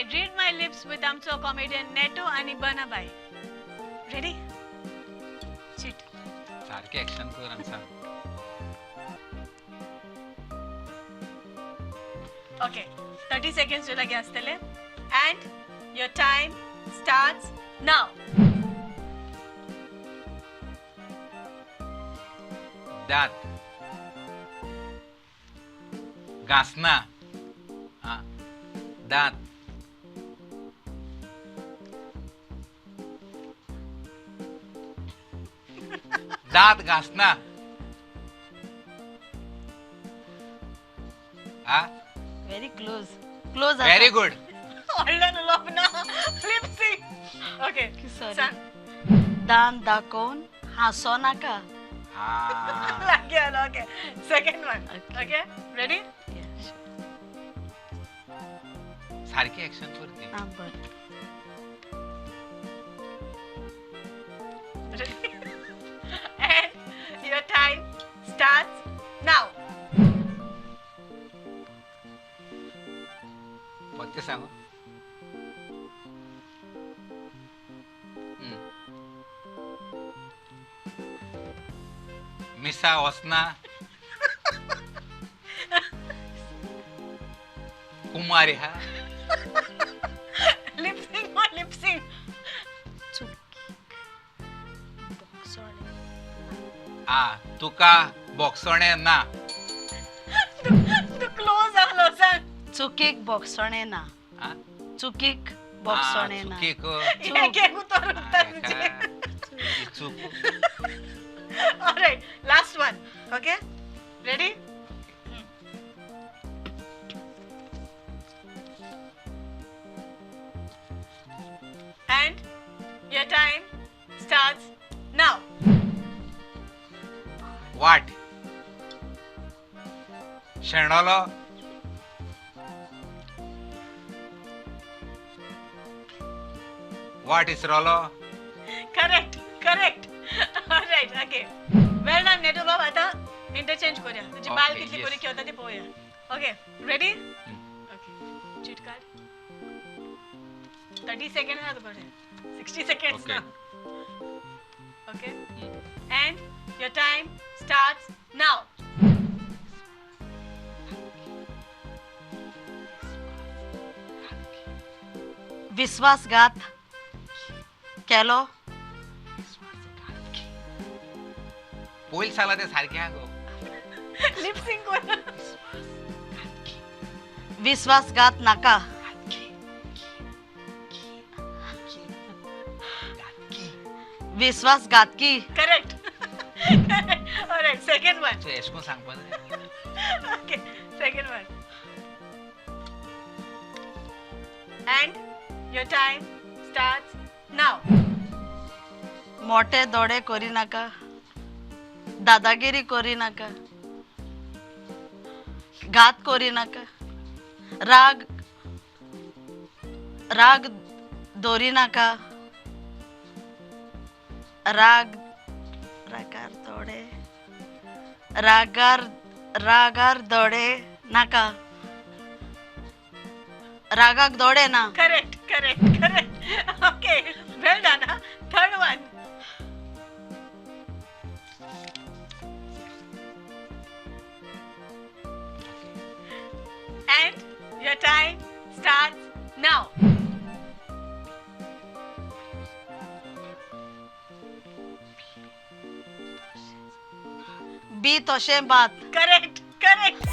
Alright, read my lips with आमचो comedian Neto आणि बनाबाई. Ready? Cheat. सारखे ऍक्शन कर आणि सांग. Okay, 30 seconds लगे असतले. And your time starts now. दात घासना. हा. दात दात घासना. हा. Very close. Close. Very good. Hold on, Lopna. Lip sync. Okay, Sorry. सांग. दान दाखवून हसो नका. हा. लगे आलो. Okay, second one. Okay. Okay, ready? Yeah, sure. सारखी ऍक्शन करते. हा, बरं. Ready? And your time starts now. फक्त सांगू. मिसा वसना. कुमारी हा. Lip sync or lip sync? हा तुका बॉक्सोणे ना. तू close आलो सांग. चुकीक बोगसोणे ना. हा? चुकीक बोगसोणे ना. चुकी को. एक एक उत्तर उत्तर तुझे. चूक. Alright, last one. Okay? Ready? And your time starts now. वाट शेणोलो. वाट इसरोलो. Correct, correct. Alright, okay. Well done, Neto बाबा. आता interchange करूया. तुझी बाल Okay, कितली yes. कोणी होता ते पाहूया. Okay, ready? Okay. Cheat card. 30 seconds ना तुकडे. 60 seconds Okay. ना. Okay. And your time starts now. विश्वासघात केलो. पोलीस आला ते सारखे हा गो. Lip sync करूया. विश्वासघात नका. विश्वासघातकी. Correct. Correct. Alright, second one. तू एशको सांग पण. Okay, second one. And your time starts now. मोठे दोडे करी नका. दादागिरी करी नका. घात करी नका. राग राग दोरी नका. रागार दोडे रागार दोडे नका. रागाक दोडे ना. Correct, correct, correct. Okay, well done. Huh? Third one. And your time starts now. बी तोशे बात. Correct, correct.